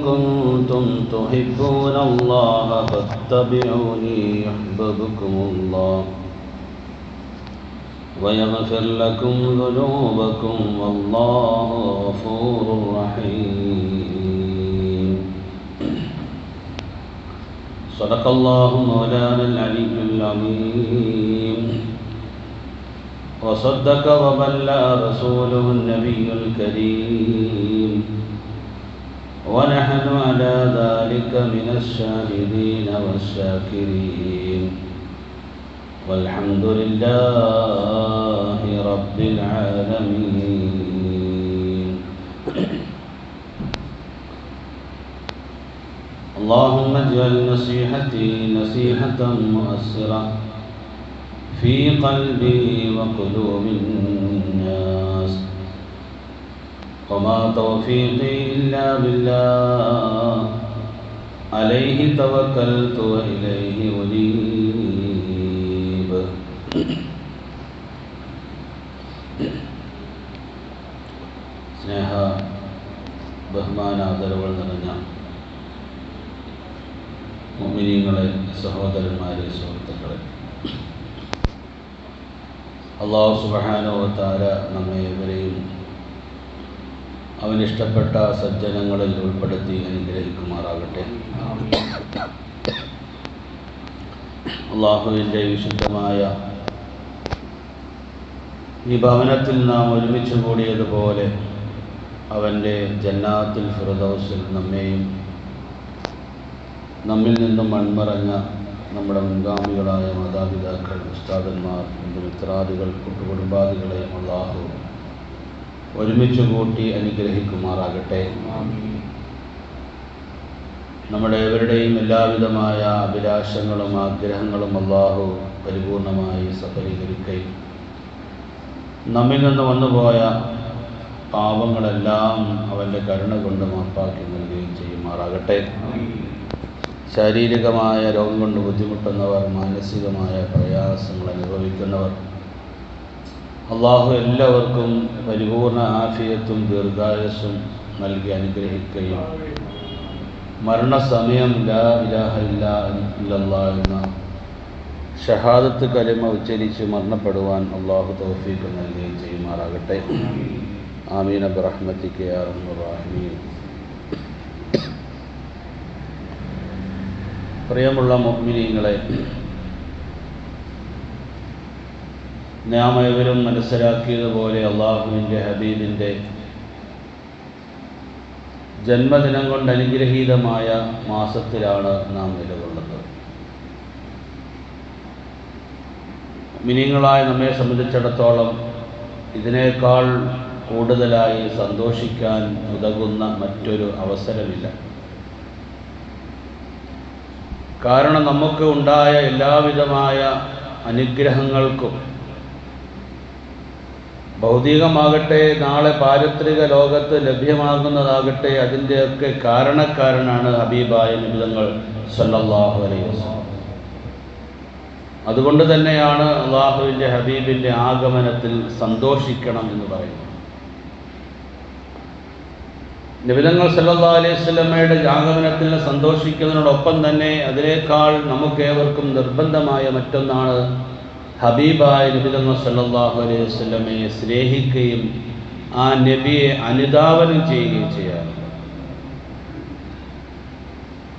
كنتم تحبون الله فاتبعوني يحببكم الله ويغفر لكم ذنوبكم والله غفور رحيم. صدق الله مولانا العلي العظيم وصدق وبلغ رسوله النبي الكريم ونحن على ذلك من الشاهدين والشاكرين والحمد لله رب العالمين. اللهم اجعل نصيحتي نصيحة مؤثرة في قلبي وقلوب الناس وما توفيقي إلا بالله عليه توكلت وإليه أنيب. സ്നേഹ ബഹുമാനാദരവുകൾ നിറഞ്ഞ മുഅ്മിനീങ്ങളെ, സഹോദരന്മാരെ, സുഹൃത്തുക്കളെ, അല്ലാഹു സുബ്ഹാനഹു വ തആല നമ്മെ ഏവരെയും അവനിഷ്ടപ്പെട്ട സജ്ജനങ്ങളിൽ ഉൾപ്പെടുത്തി അനുഗ്രഹിക്കുമാറാകട്ടെ. അല്ലാഹുവിൻ്റെ വിശുദ്ധമായ ഈ ഭവനത്തിൽ നാം ഒരുമിച്ച് കൂടിയതുപോലെ അവൻ്റെ ജന്നാത്തുൽ ഫിർദൗസിൽ നമ്മെയും നമ്മിൽ നിന്നും മൺമറഞ്ഞ നമ്മുടെ മുൻഗാമികളായ മാതാപിതാക്കൾ, ഉസ്താദന്മാർ, ബന്ധുമിത്രാദികൾ, കൂട്ടുകുടുംബാദികളെയും അല്ലാഹു ഒരുമിച്ച് കൂട്ടി അനുഗ്രഹിക്കുമാറാകട്ടെ. നമ്മുടെ ഏവരുടെയും എല്ലാവിധമായ അഭിലാഷങ്ങളും ആഗ്രഹങ്ങളും അല്ലാഹു പരിപൂർണമായി സഫലീകരിക്കുകയും നമ്മിൽ നിന്ന് വന്നുപോയ പാപങ്ങളെല്ലാം അവൻ്റെ കരുണ കൊണ്ട് മാപ്പാക്കി നൽകുകയും ചെയ്യുമാറാകട്ടെ. ശാരീരികമായ രോഗം കൊണ്ട് ബുദ്ധിമുട്ടുന്നവർ, മാനസികമായ പ്രയാസങ്ങൾ അനുഭവിക്കുന്നവർ, അല്ലാഹു എല്ലാവർക്കും പരിപൂർണ ആഫിയത്തും ദീർഘായുസ്സും നൽകി അനുഗ്രഹിക്കുകയും മരണസമയം ലാ ഇലാഹ ഇല്ലല്ലാഹ് എന്ന ഷഹാദത്ത് കലിമ ഉച്ചരിച്ച് മരണപ്പെടുവാൻ അല്ലാഹു തൗഫീഖ് നൽകുകയും ചെയ്യുമാറാകട്ടെ. ആമീൻ ബിറഹ്മതിക യാ അർഹമർ റഹീമീൻ. പ്രിയമുള്ള മുഅ്മിനീങ്ങളെ, നാം ഏവരും മനസ്സിലാക്കിയതുപോലെ അല്ലാഹുവിൻ്റെ ഹബീബിൻ്റെ ജന്മദിനം കൊണ്ട് അനുഗ്രഹീതമായ മാസത്തിലാണ് നാം നിലകൊള്ളുന്നത്. മുഅ്മിനീങ്ങളായ നമ്മെ സംബന്ധിച്ചിടത്തോളം ഇതിനേക്കാൾ കൂടുതലായി സന്തോഷിക്കാൻ ഉതകുന്ന മറ്റൊരു അവസരമില്ല. കാരണം നമുക്ക് ഉണ്ടായ എല്ലാവിധമായ അനുഗ്രഹങ്ങൾക്കും, ഭൗതികമാകട്ടെ നാളെ പാരത്രിക ലോകത്ത് ലഭ്യമാകുന്നതാകട്ടെ, അതിൻ്റെയൊക്കെ കാരണക്കാരനാണ് ഹബീബായ നബി തങ്ങൾ സല്ലല്ലാഹു അലൈഹി വസല്ലം. അതുകൊണ്ട് തന്നെയാണ് അല്ലാഹുവിൻ്റെ ഹബീബിൻ്റെ ആഗമനത്തിൽ സന്തോഷിക്കണം എന്ന് പറയുന്നത്. നബി തങ്ങൾ സല്ലല്ലാഹു അലൈഹി വസല്ലമയുടെ ആഗമനത്തിൽ സന്തോഷിക്കുന്നതിനോടൊപ്പം തന്നെ അതിനേക്കാൾ നമുക്കേവർക്കും നിർബന്ധമായ മറ്റൊന്നാണ് ഹബീബായ നബി തങ്ങൾ സല്ലല്ലാഹു അലൈഹി വസല്ലമയെ സ്നേഹിക്കുകയും ആ നബിയെ അനുധാവനം ചെയ്യുകയും ചെയ്യാറ്.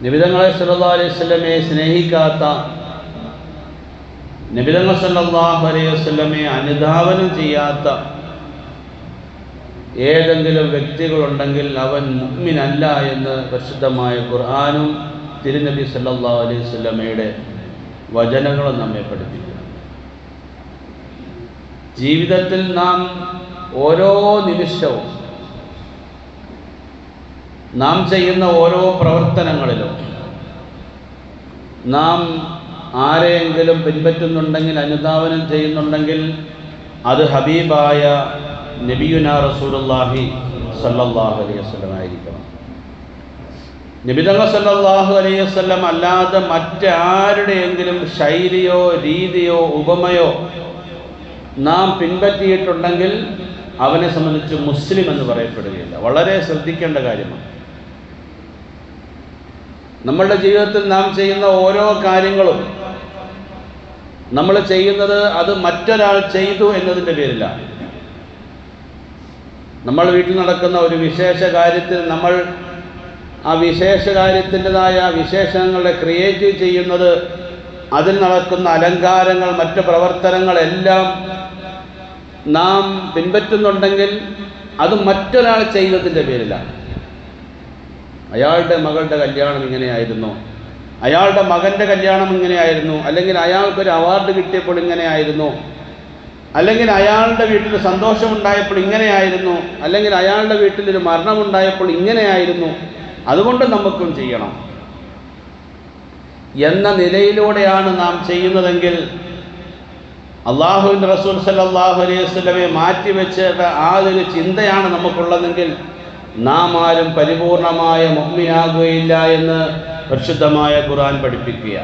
നബി തങ്ങളെ സല്ലല്ലാഹു അലൈഹി വസല്ലമയെ സ്നേഹിക്കാത്ത, നബി തങ്ങൾ സല്ലല്ലാഹു അലൈഹി വസല്ലമയെ അനുധാവനം ചെയ്യാത്ത ഏതെങ്കിലും വ്യക്തികളുണ്ടെങ്കിൽ അവൻ മുഅ്മിനല്ല എന്ന് പരിശുദ്ധമായ ഖുർആനും തിരുനബി സല്ലല്ലാഹു അലൈഹി വസല്ലമയുടെ വചനങ്ങളും നമ്മെ പഠിപ്പിക്കുന്നു. ജീവിതത്തിൽ നാം ഓരോ നിമിഷവും നാം ചെയ്യുന്ന ഓരോ പ്രവർത്തനങ്ങളിലും നാം ആരെയെങ്കിലും പിൻപറ്റുന്നുണ്ടെങ്കിൽ, അനുധാവനം ചെയ്യുന്നുണ്ടെങ്കിൽ അത് ഹബീബായ നബിയുനാ റസൂലുള്ളാഹി സല്ലല്ലാഹു അലൈഹി വസല്ലം ആയിരിക്കണം. നബി തങ്ങൾ സല്ലല്ലാഹു അലൈഹി വസല്ലം അല്ലാതെ മറ്റാരുടെയെങ്കിലും ശൈലിയോ രീതിയോ ഉപമയോ നാം പിൻപറ്റിയിട്ടുണ്ടെങ്കിൽ അവനെ സംബന്ധിച്ച് മുസ്ലിം എന്ന് പറയപ്പെടുകയില്ല. വളരെ ശ്രദ്ധിക്കേണ്ട കാര്യമാണ്. നമ്മളുടെ ജീവിതത്തിൽ നാം ചെയ്യുന്ന ഓരോ കാര്യങ്ങളും നമ്മൾ ചെയ്യുന്നത് അത് മറ്റൊരാൾ ചെയ്തു എന്നതിൻ്റെ പേരില്ല. നമ്മൾ വീട്ടിൽ നടക്കുന്ന ഒരു വിശേഷ കാര്യത്തിൽ നമ്മൾ ആ വിശേഷ കാര്യത്തിൻ്റെതായ വിശേഷങ്ങളെ ക്രിയേറ്റ് ചെയ്യുന്നത്, അതിൽ നടക്കുന്ന അലങ്കാരങ്ങൾ, മറ്റ് പ്രവർത്തനങ്ങളെല്ലാം നാം പിൻപറ്റുന്നുണ്ടെങ്കിൽ അത് മറ്റൊരാൾ ചെയ്തതിൻ്റെ പേരിലാണ്. അയാളുടെ മകളുടെ കല്യാണം ഇങ്ങനെയായിരുന്നു, അയാളുടെ മകൻ്റെ കല്യാണം ഇങ്ങനെയായിരുന്നു, അല്ലെങ്കിൽ അയാൾക്കൊരു അവാർഡ് കിട്ടിയപ്പോൾ ഇങ്ങനെയായിരുന്നു, അല്ലെങ്കിൽ അയാളുടെ വീട്ടിൽ സന്തോഷമുണ്ടായപ്പോൾ ഇങ്ങനെയായിരുന്നു, അല്ലെങ്കിൽ അയാളുടെ വീട്ടിലൊരു മരണമുണ്ടായപ്പോൾ ഇങ്ങനെയായിരുന്നു, അതുകൊണ്ട് നമുക്കും ചെയ്യണം എന്ന നിലയിലൂടെയാണ് നാം ചെയ്യുന്നതെങ്കിൽ, അള്ളാഹുവിൻ്റെ റസൂൽ സല്ലല്ലാഹു അലൈഹി വസല്ലമയെ മാറ്റിവെച്ച് ആ ഒരു ചിന്തയാണ് നമുക്കുള്ളതെങ്കിൽ നാം ആരും പരിപൂർണമായ മുഅ്മിനാകുകയില്ല എന്ന് പരിശുദ്ധമായ ഖുർആൻ പഠിപ്പിക്കുക.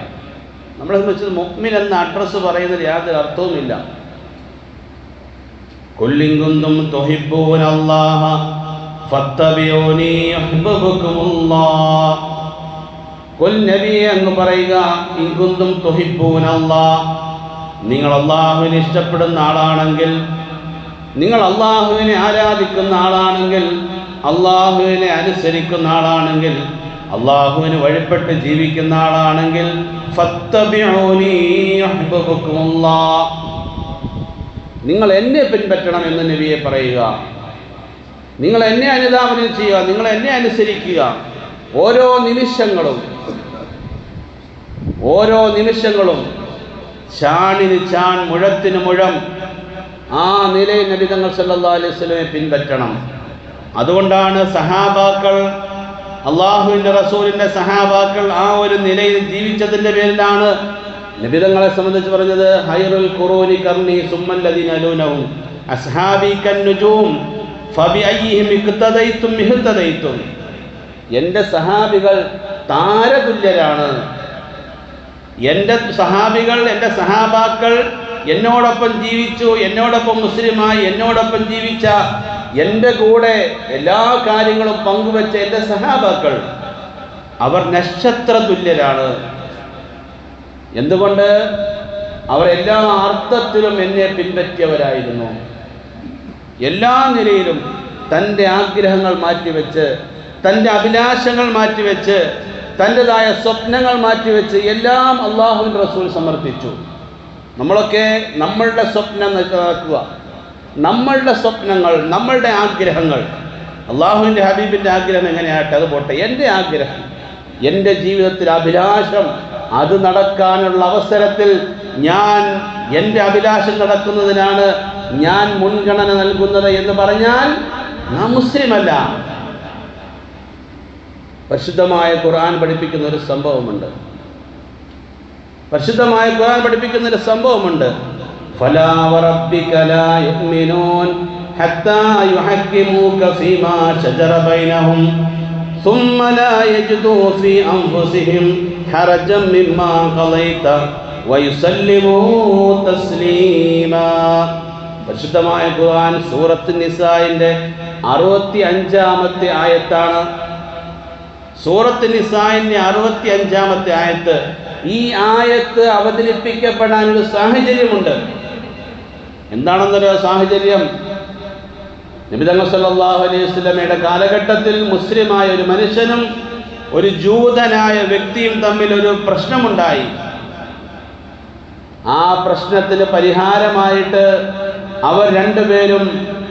നമ്മളെ സംബന്ധിച്ച് മുഅ്മിൻ എന്ന അഡ്രസ്സ് പറയുന്നതിൽ യാതൊരു അർത്ഥവുമില്ല. ഖുൽ ഇൻ കുന്തും തുഹിബ്ബൂനല്ലാഹ ഫത്തബിഊനി യുഹ്ബിബുകുമുല്ലാഹ്. ഖുൽ നബിയെ അങ്ങ് പറയുക, ഇൻ കുന്തും തുഹിബ്ബൂനല്ലാഹ്, നിങ്ങൾ അല്ലാഹുവിനെ ഇഷ്ടപ്പെടുന്ന ആളാണെങ്കിൽ, നിങ്ങൾ അല്ലാഹുവിനെ ആരാധിക്കുന്ന ആളാണെങ്കിൽ, അല്ലാഹുവിനെ അനുസരിക്കുന്ന ആളാണെങ്കിൽ, അല്ലാഹുവിന് വഴിപ്പെട്ട് ജീവിക്കുന്ന ആളാണെങ്കിൽ, ഫത്തബിഊനി യുഹ്ബിബുകുമുല്ലാഹ്, നിങ്ങൾ എന്നെ പിൻപറ്റണം എന്ന് നബിയെ പറയുക. നിങ്ങൾ എന്നെ അനുധാവനം ചെയ്യുക, നിങ്ങൾ എന്നെ അനുസരിക്കുക. ഓരോ നിമിഷങ്ങളും ചാണിന് ചാൺ, മുഴത്തിന് മുഴം, ആ നിലയിൽ നബി തങ്ങൾ സല്ലല്ലാഹു അലൈഹി വസല്ലമയെ പിൻപറ്റണം. അതുകൊണ്ടാണ് സഹാബാക്കൾ, അള്ളാഹുവിൻ്റെ റസൂലിൻ്റെ സഹാബാക്കൾ ആ ഒരു നിലയിൽ ജീവിച്ചതിൻ്റെ പേരിലാണ് നബി തങ്ങളെ സംബന്ധിച്ച് പറഞ്ഞത്, ഹൈറുൽ ഖുറൂനി ഖർനി സുമ്മല്ലദീന യലൂനഹും അസ്ഹാബി കന്നുജൂം ഫബിഅയ്യിഹിം ഇഖ്തദൈതും ഇഹ്തദൈതും. എൻ്റെ സഹാബികൾ താരതുല്യരാണ്. എൻ്റെ സഹാബികൾ, എൻ്റെ സഹാബാക്കൾ എന്നോടൊപ്പം ജീവിച്ചു, എന്നോടൊപ്പം മുസ്ലിമായി, എന്നോടൊപ്പം ജീവിച്ച, എൻ്റെ കൂടെ എല്ലാ കാര്യങ്ങളും പങ്കുവെച്ച എൻ്റെ സഹാബാക്കൾ, അവർ നക്ഷത്ര തുല്യരാണ്. എന്തുകൊണ്ട്? അവർ എല്ലാ അർത്ഥത്തിലും എന്നെ പിൻപറ്റിയവരായിരുന്നു. എല്ലാ നിലയിലും തൻ്റെ ആഗ്രഹങ്ങൾ മാറ്റിവെച്ച്, തൻ്റെ അഭിലാഷങ്ങൾ മാറ്റിവെച്ച്, തൻ്റെതായ സ്വപ്നങ്ങൾ മാറ്റിവെച്ച് എല്ലാം അള്ളാഹുവിൻ്റെ റസൂൽ സമർപ്പിച്ചു. നമ്മളൊക്കെ നമ്മളുടെ സ്വപ്നം നടക്കുക, നമ്മളുടെ സ്വപ്നങ്ങൾ, നമ്മളുടെ ആഗ്രഹങ്ങൾ, അള്ളാഹുവിൻ്റെ ഹബീബിൻ്റെ ആഗ്രഹം എങ്ങനെയാട്ടെ അത് പോട്ടെ, എൻ്റെ ആഗ്രഹം, എൻ്റെ ജീവിതത്തിൽ അഭിലാഷം, അത് നടക്കാനുള്ള അവസരത്തിൽ ഞാൻ എൻ്റെ അഭിലാഷം നടക്കുന്നതിനാണ് ഞാൻ മുൻഗണന നൽകുന്നത് എന്ന് പറഞ്ഞാൽ നാം മുസ്ലിമല്ല. പരിശുദ്ധമായ ഖുർആൻ പഠിപ്പിക്കുന്ന ഒരു സംഭവമുണ്ട്. ഫലാ വറബ്ബിക ലാ യുഅ്മിനൂൻ ഹത്താ യുഹക്കിമൂക ഫീമാ ശജറ ബൈനഹും ثم لا يجدوا في أنفسهم حرجا مما قضيت ويسلموا تسليما. പരിശുദ്ധമായ ഖുർആൻ സൂറത്ത് നിസായിന്റെ 65-ാമത്തെ ആയത്താണ്. സൂറത്ത് നിസായിന്റെ 65-ാമത്തെ ആയത്ത്. ഈ ആയത്ത് അവതരിപ്പിക്കപ്പെടാൻ ഒരു സാഹചര്യമുണ്ട്. എന്താണെന്നൊരു സാഹചര്യം? നബി തങ്ങൾ സല്ലല്ലാഹു അലൈഹി വസല്ലമയുടെ കാലഘട്ടത്തിൽ മുസ്ലിമായ ഒരു മനുഷ്യനും ഒരു ജൂതനായ വ്യക്തിയും തമ്മിൽ ഒരു പ്രശ്നമുണ്ടായി. ആ പ്രശ്നത്തിന് പരിഹാരമായിട്ട് അവർ രണ്ടുപേരും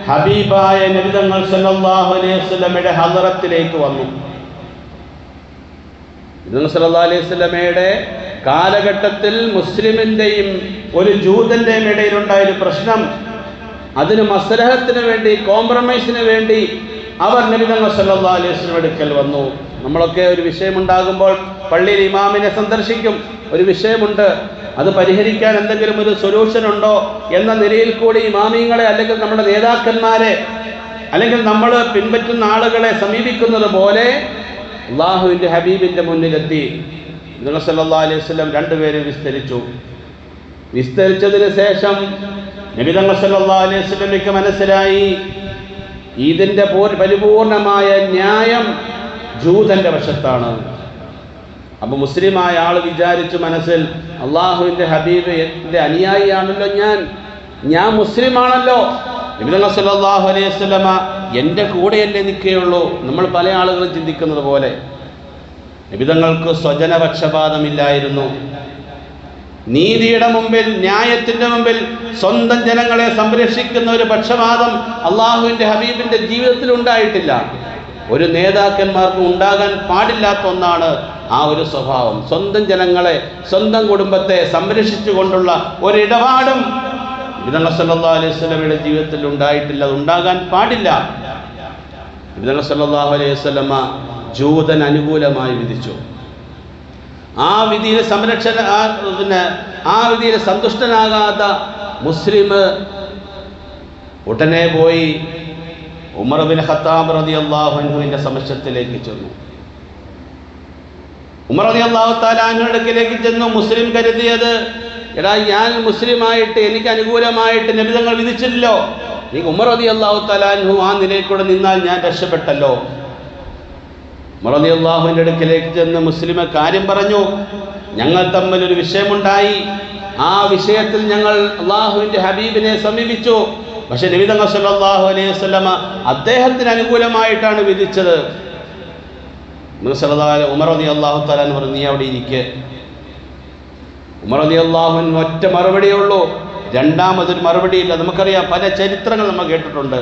ഹബീബായ നബി തങ്ങൾ സല്ലല്ലാഹു അലൈഹി വസല്ലമയുടെ ഹദറത്തിലേക്ക് വന്നു. നബി തങ്ങൾ സല്ലല്ലാഹു അലൈഹി വസല്ലമയുടെ കാലഘട്ടത്തിൽ മുസ്ലിമിൻ്റെയും ഒരു ജൂതൻ്റെയും ഇടയിലുണ്ടായൊരു പ്രശ്നം, അതിന് മസ്ലഹത്തിന് വേണ്ടി, കോംപ്രമൈസിന് വേണ്ടി അവർ നബി തങ്ങൾ സല്ലല്ലാഹു അലൈഹി വസല്ലം അടുക്കൽ വന്നു. നമ്മളൊക്കെ ഒരു വിഷയമുണ്ടാകുമ്പോൾ പള്ളിയിൽ ഇമാമിനെ സന്ദർശിക്കും. ഒരു വിഷയമുണ്ട്, അത് പരിഹരിക്കാൻ എന്തെങ്കിലും ഒരു സൊല്യൂഷൻ ഉണ്ടോ എന്ന നിലയിൽ കൂടി ഇമാമിങ്ങളെ, അല്ലെങ്കിൽ നമ്മുടെ നേതാക്കന്മാരെ, അല്ലെങ്കിൽ നമ്മൾ പിൻപറ്റുന്ന ആളുകളെ സമീപിക്കുന്നത് പോലെ അള്ളാഹുവിൻ്റെ ഹബീബിൻ്റെ മുന്നിലെത്തി നബി സല്ലല്ലാഹു അലൈഹി വസല്ലം രണ്ടുപേരും വിസ്തരിച്ചതിന് ശേഷം നബി തങ്ങൾ സല്ലല്ലാഹു അലൈഹി വസല്ലമയ്ക്ക് മനസ്സിലായി ഇതിൻ്റെ പരിപൂർണമായ ന്യായം ജൂതൻ്റെ വശത്താണ്. അപ്പോൾ മുസ്ലിമായ ആൾ വിചാരിച്ചു മനസ്സിൽ, അള്ളാഹുവിൻ്റെ ഹബീബ് എൻ്റെ അനുയായിയാണല്ലോ, ഞാൻ മുസ്ലിമാണല്ലോ, നബി സല്ലല്ലാഹു അലൈഹി വസല്ലമ എൻ്റെ കൂടെയല്ലേ നിൽക്കുകയുള്ളൂ. നമ്മൾ പല ആളുകളും ചിന്തിക്കുന്നത് പോലെ നബി തങ്ങൾക്ക് സ്വജനപക്ഷപാതമില്ലായിരുന്നു. നീതിയുടെ മുമ്പിൽ, ന്യായത്തിൻ്റെ മുമ്പിൽ സ്വന്തം ജനങ്ങളെ സംരക്ഷിക്കുന്ന ഒരു പക്ഷപാതം അള്ളാഹുവിൻ്റെ ഹബീബിൻ്റെ ജീവിതത്തിൽ ഉണ്ടായിട്ടില്ല. ഒരു നേതാക്കന്മാർക്കും ഉണ്ടാകാൻ പാടില്ലാത്ത ഒന്നാണ് ആ ഒരു സ്വഭാവം. സ്വന്തം ജനങ്ങളെ, സ്വന്തം കുടുംബത്തെ സംരക്ഷിച്ചുകൊണ്ടുള്ള ഒരിടപാടും നബി സല്ലല്ലാഹു അലൈഹി വസല്ലമയുടെ ജീവിതത്തിൽ ഉണ്ടായിട്ടില്ല, അത് ഉണ്ടാകാൻ പാടില്ല. നബി സല്ലല്ലാഹു അലൈഹി വസല്ലമ ജൂതൻ അനുകൂലമായി വിധിച്ചു. ആ വിധിയിൽ ആ വിധിയിൽ സന്തുഷ്ടനാകാത്ത മുസ്ലിം ഉടനെ പോയി ഉമർ ബിൻ ഖത്താബ് റളിയല്ലാഹു അൻഹുവിന്റെ സമക്ഷത്തിലേക്ക് ചെന്നു. ഉമർ റളിയല്ലാഹു തആല അൻഹുവിന്റെ അടുക്കലേക്ക് ചെന്നു. മുസ്ലിം കരുതിയത്, എടാ ഞാൻ മുസ്ലിമായിട്ട് എനിക്ക് അനുകൂലമായിട്ട് നബി തങ്ങൾ വിധിച്ചില്ലല്ലോ, നീ ഉമർ റളിയല്ലാഹു തആല അൻഹു ആ നിലയിൽ കൂടെ നിന്നാൽ ഞാൻ രക്ഷപ്പെട്ടല്ലോ. ഉമർ റളിയല്ലാഹുവിന്റെ അടുക്കലേക്ക് ചെന്ന് മുസ്ലിമെ കാര്യം പറഞ്ഞു. ഞങ്ങൾ തമ്മിൽ ഒരു വിഷയമുണ്ടായി, ആ വിഷയത്തിൽ ഞങ്ങൾ അള്ളാഹുവിൻ്റെ ഹബീബിനെ സമീപിച്ചു. പക്ഷെ നബി തങ്ങൾ സല്ലല്ലാഹു അലൈഹി വസല്ലമ അദ്ദേഹത്തിന് അനുകൂലമായിട്ടാണ് വിധിച്ചത്. ഉമർ റളിയല്ലാഹു തആല പറഞ്ഞു, നീ അവിടെ ഇരിക്കെ. ഉമർ റളിയല്ലാഹു അൻഹു ഒറ്റ മറുപടിയേ ഉള്ളൂ, രണ്ടാമതൊരു മറുപടിയില്ല. നമുക്കറിയാം, പല ചരിത്രങ്ങൾ നമ്മൾ കേട്ടിട്ടുണ്ട്.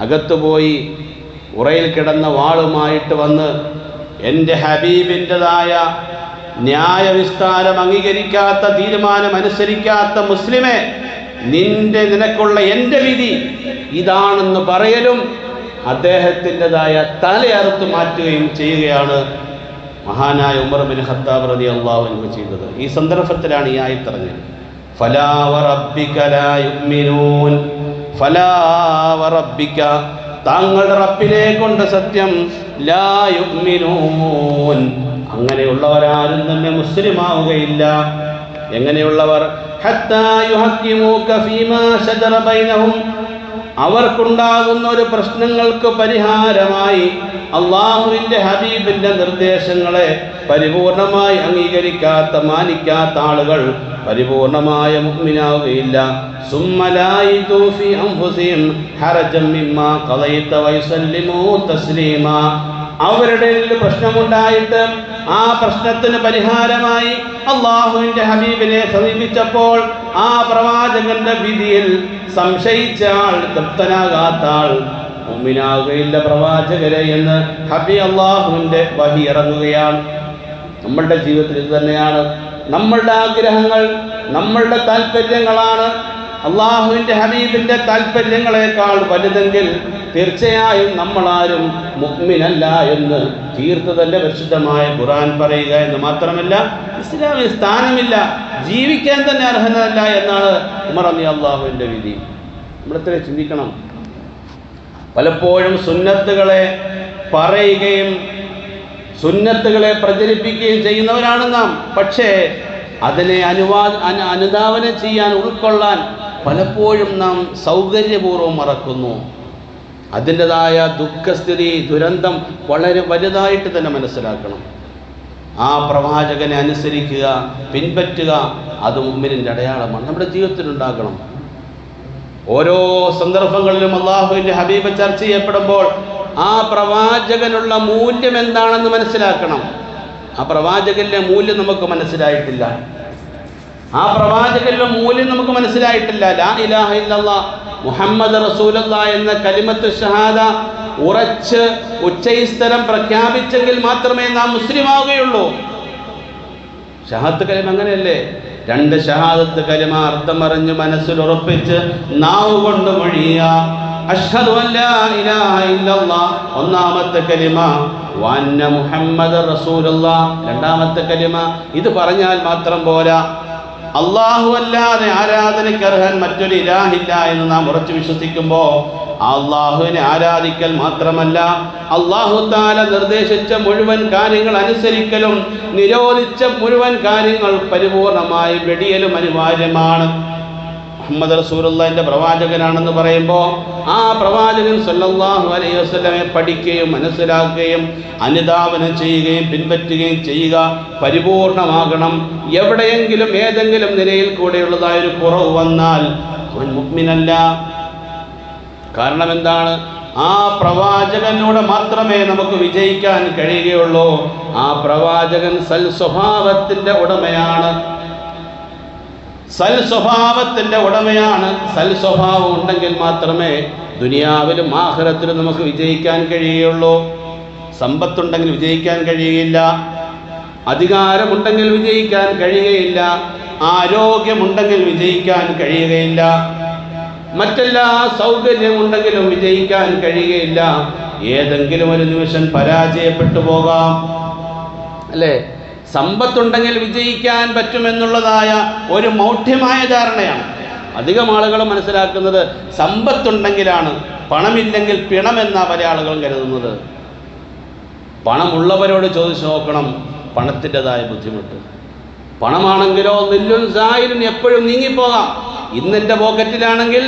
അകത്ത് പോയി ഉറയിൽ കിടന്ന വാളുമായിട്ട് വന്ന്, എൻ്റെ ഹബീബിൻ്റെതായ ന്യായവിസ്താരം അംഗീകരിക്കാത്ത, തീരുമാനം അനുസരിക്കാത്ത മുസ്ലിമെ, നിനക്കുള്ള എൻ്റെ വിധി ഇതാണെന്ന് പറയലും അദ്ദേഹത്തിൻ്റെതായ തലയറുത്ത് മാറ്റുകയും ചെയ്യുകയാണ് മഹാനായ ഉമർ ബിൻ ഖത്താബ് റളിയല്ലാഹു അൻഹു ചെയ്തത്. ഈ സന്ദർഭത്തിലാണ് ഈ ആയത്തിറങ്ങിയത്. ഫലാ വറബ്ബിക ലാ യുഅ്മിനൂൻ, ഫലാ വറബ്ബിക, താങ്കളുടെ റബ്ബിനെ കൊണ്ട് സത്യം, ലാ യുഅ്മിനൂൻ, അങ്ങനെയുള്ളവരാരും തന്നെ മുസ്ലിമാവുകയില്ല. എങ്ങനെയുള്ളവർ? ഹത്താ യുഹക്കിമൂക ഫീമാ ശജറ ബൈനഹും, അവർക്കുണ്ടാകുന്ന ഒരു പ്രശ്നങ്ങൾക്ക് പരിഹാരമായി അള്ളാഹുവിൻ്റെ ഹബീബിൻ്റെ നിർദ്ദേശങ്ങളെ പരിപൂർണമായി അംഗീകരിക്കാത്ത, മാനിക്കാത്ത ആളുകൾ പരിപൂർണമായ മുഅ്മിനാവുകയില്ല. സുമ്മ ലാ യജിദൂ ഫീ അൻഫുസിഹിം ഹറജൻ മിമ്മാ ഖളൈത വയസല്ലിമൂ തസ്ലീമാ, അവരുടെ പ്രശ്നമുണ്ടായിട്ട് ആ പ്രശ്നത്തിന് പരിഹാരമായി അള്ളാഹുവിൻ്റെ ഹബീബിനെ സമീപിച്ചപ്പോൾ ആ പ്രവാചകന്റെ വിധിയിൽ സംശയിച്ച ആൾ, തൃപ്തനാകാത്ത ആൾ മുഅ്മിനാവുകയില്ല പ്രവാചകരെ എന്ന് അള്ളാഹുവിൻ്റെ വഹി ഇറങ്ങുകയാണ്. നമ്മളുടെ ജീവിതത്തിൽ ഇത് തന്നെയാണ്. നമ്മളുടെ ആഗ്രഹങ്ങൾ, നമ്മളുടെ താല്പര്യങ്ങളാണ് അള്ളാഹുവിൻ്റെ ഹബീബിൻ്റെ താല്പര്യങ്ങളെക്കാൾ വലുതെങ്കിൽ തീർച്ചയായും നമ്മളാരും മുഅ്മിനല്ല എന്ന് തീർത്ത് തന്നെ പരിശുദ്ധമായ ഖുർആൻ പറയുക എന്ന് മാത്രമല്ല, ഇസ്ലാമിൽ സ്ഥാനമില്ല, ജീവിക്കാൻ തന്നെ അർഹനല്ല എന്നാണ് ഉമർ റളിയല്ലാഹുവിൻ്റെ വിധി. നമ്മളിത്ര ചിന്തിക്കണം. പലപ്പോഴും സുന്നത്തുകളെ പറയുകയും സുന്നത്തുകളെ പ്രചരിപ്പിക്കുകയും ചെയ്യുന്നവരാണ് നാം. പക്ഷേ അതിനെ അനുധാവനം ചെയ്യാൻ, ഉൾക്കൊള്ളാൻ പലപ്പോഴും നാം സൗകര്യപൂർവ്വം മറക്കുന്നു. അതിൻ്റെതായ ദുഃഖസ്ഥിതി, ദുരന്തം വളരെ വലുതായിട്ട് തന്നെ മനസ്സിലാക്കണം. ആ പ്രവാചകനെ അനുസരിക്കുക, പിൻപറ്റുക, അത് മുഅ്മിനിൻ്റെ അടയാളമാണ്, നമ്മുടെ ജീവിതത്തിലുണ്ടാകണം. ഓരോ സന്ദർഭങ്ങളിലും അള്ളാഹുവിൻ്റെ ഹബീബ് ചർച്ച ചെയ്യപ്പെടുമ്പോൾ ആ പ്രവാചകനുള്ള മൂല്യം എന്താണെന്ന് മനസ്സിലാക്കണം. ആ പ്രവാചകന്റെ മൂല്യം നമുക്ക് മനസ്സിലായിട്ടില്ല. ആ പ്രവാചകന്റെ മൂല്യം നമുക്ക് മനസ്സിലായിട്ടില്ല. ലാ ഇലാഹ ഇല്ലല്ലാഹ് മുഹമ്മദ് റസൂലുള്ളാഹ് എന്ന കലിമത്ത് ഷഹാദ ഉറച്ച് ഉച്ചൈസ്തരം പ്രഖ്യാപിച്ചെങ്കിൽ മാത്രമേ നാം മുസ്ലിം ആവുകയുള്ളൂ. ഷഹാദത്ത് കലിമ അങ്ങനെയല്ലേ? രണ്ട് ഷഹാദത്ത് കലിമ അർത്ഥമറിഞ്ഞ് മനസ്സിൽ ഉറപ്പിച്ച് നാവ് കൊണ്ട് മൊഴിയുക. അഷ്ഹദു അല്ലാ ഇലാഹ ഇല്ലല്ലാഹ് ഒന്നാമത്തെ കലിമ, വഅന്ന മുഹമ്മദ് റസൂലുള്ളാഹ് രണ്ടാമത്തെ കലിമ. ഇത് പറഞ്ഞാൽ മാത്രം പോരാ. അല്ലാഹു അല്ലാതെ ആരാധനയ്ക്ക് അർഹൻ മറ്റൊരു ഇലാഹില്ല എന്ന് നാം ഉറച്ചു വിശ്വസിക്കുമ്പോൾ അള്ളാഹുവിനെ ആരാധിക്കൽ മാത്രമല്ല, അല്ലാഹു തആല നിർദ്ദേശിച്ച മുഴുവൻ കാര്യങ്ങൾ അനുസരിക്കലും നിരോധിച്ച മുഴുവൻ കാര്യങ്ങൾ പരിപൂർണമായി വെടിയലും അനിവാര്യമാണ്. മുഹമ്മദ് റസൂലുള്ളാഹിന്റെ പ്രവാചകനാണെന്ന് പറയുമ്പോൾ ആ പ്രവാചകൻ സല്ലല്ലാഹു അലൈഹി വസല്ലമയെ പഠിക്കുകയും മനസ്സിലാക്കുകയും അനുധാവനം ചെയ്യുകയും പിൻപറ്റുകയും ചെയ്യുക പരിപൂർണമാകണം. എവിടെയെങ്കിലും ഏതെങ്കിലും നിലയിൽ കൂടെയുള്ളതായൊരു കുറവ് വന്നാൽ അവൻ മുഅ്മിനല്ല. കാരണം എന്താണ്? ആ പ്രവാചകനോട് മാത്രമേ നമുക്ക് വിജയിക്കാൻ കഴിയുകയുള്ളൂ. ആ പ്രവാചകൻ സൽ സ്വഭാവത്തിന്റെ ഉടമയാണ്. സൽ സ്വഭാവത്തിന്റെ ഉടമയാണ്. സൽ സ്വഭാവം ഉണ്ടെങ്കിൽ മാത്രമേ ദുനിയാവിലും ആഖിറത്തിലും നമുക്ക് വിജയിക്കാൻ കഴിയുകയുള്ളൂ. സമ്പത്തുണ്ടെങ്കിൽ വിജയിക്കാൻ കഴിയുകയില്ല, അധികാരമുണ്ടെങ്കിൽ വിജയിക്കാൻ കഴിയുകയില്ല, ആരോഗ്യമുണ്ടെങ്കിൽ വിജയിക്കാൻ കഴിയുകയില്ല, മറ്റെല്ലാ സൗകര്യമുണ്ടെങ്കിലും വിജയിക്കാൻ കഴിയുകയില്ല. ഏതെങ്കിലും ഒരു നിമിഷം പരാജയപ്പെട്ടു പോകാം, അല്ലേ? സമ്പത്തുണ്ടെങ്കിൽ വിജയിക്കാൻ പറ്റുമെന്നുള്ളതായ ഒരു മൗഢ്യമായ ധാരണയാണ്. അധികം ആളുകൾ മനസ്സിലാക്കുന്നത് സമ്പത്തുണ്ടെങ്കിലാണ്, പണമില്ലെങ്കിൽ പിണമെന്നാ പല ആളുകളും കരുതുന്നത്. പണമുള്ളവരോട് ചോദിച്ചു നോക്കണം പണത്തിൻ്റെതായ ബുദ്ധിമുട്ട്. പണമാണെങ്കിലോ നില്ലും സായിലും എപ്പോഴും നീങ്ങിപ്പോകാം. ഇന്നെൻ്റെ പോക്കറ്റിലാണെങ്കിൽ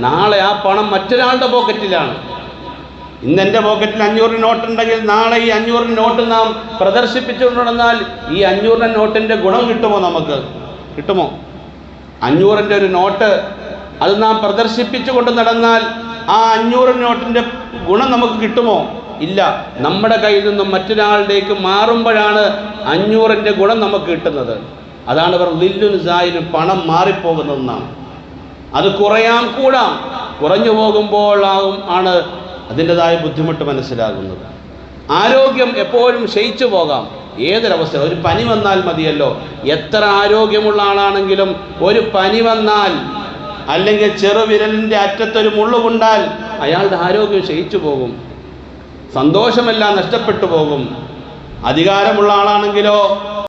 നാളെ ആ പണം മറ്റൊരാളുടെ പോക്കറ്റിലാണ്. ഇന്നെൻ്റെ പോക്കറ്റിൽ 500 നോട്ടുണ്ടെങ്കിൽ നാളെ ഈ 500 നോട്ട് നാം പ്രദർശിപ്പിച്ചുകൊണ്ട് നടന്നാൽ ഈ 500 നോട്ടിൻ്റെ ഗുണം കിട്ടുമോ? നമുക്ക് കിട്ടുമോ? 500 ഒരു നോട്ട് അത് നാം പ്രദർശിപ്പിച്ചുകൊണ്ട് നടന്നാൽ ആ 500 നോട്ടിൻ്റെ ഗുണം നമുക്ക് കിട്ടുമോ? ഇല്ല. നമ്മുടെ കയ്യിൽ നിന്നും മറ്റൊരാളുടേക്ക് മാറുമ്പോഴാണ് 500 ഗുണം നമുക്ക് കിട്ടുന്നത്. അതാണ് ഇവർ ലില്ലുൻ സായിന് പണം മാറിപ്പോകുന്നതെന്നാണ്. അത് കുറയാം കൂടാം, കുറഞ്ഞു പോകുമ്പോഴാകും ആണ് അതിൻ്റെതായ ബുദ്ധിമുട്ട് മനസ്സിലാകുന്നത്. ആരോഗ്യം എപ്പോഴും ക്ഷയിച്ചു പോകാം. ഏതൊരവസ്ഥ, ഒരു പനി വന്നാൽ മതിയല്ലോ. എത്ര ആരോഗ്യമുള്ള ആളാണെങ്കിലും ഒരു പനി വന്നാൽ അല്ലെങ്കിൽ ചെറുവിരലിൻ്റെ അറ്റത്തൊരു മുള്ളുകൊണ്ടാൽ അയാളുടെ ആരോഗ്യം ക്ഷയിച്ചു പോകും, സന്തോഷമെല്ലാം നഷ്ടപ്പെട്ടു പോകും. അധികാരമുള്ള ആളാണെങ്കിലോ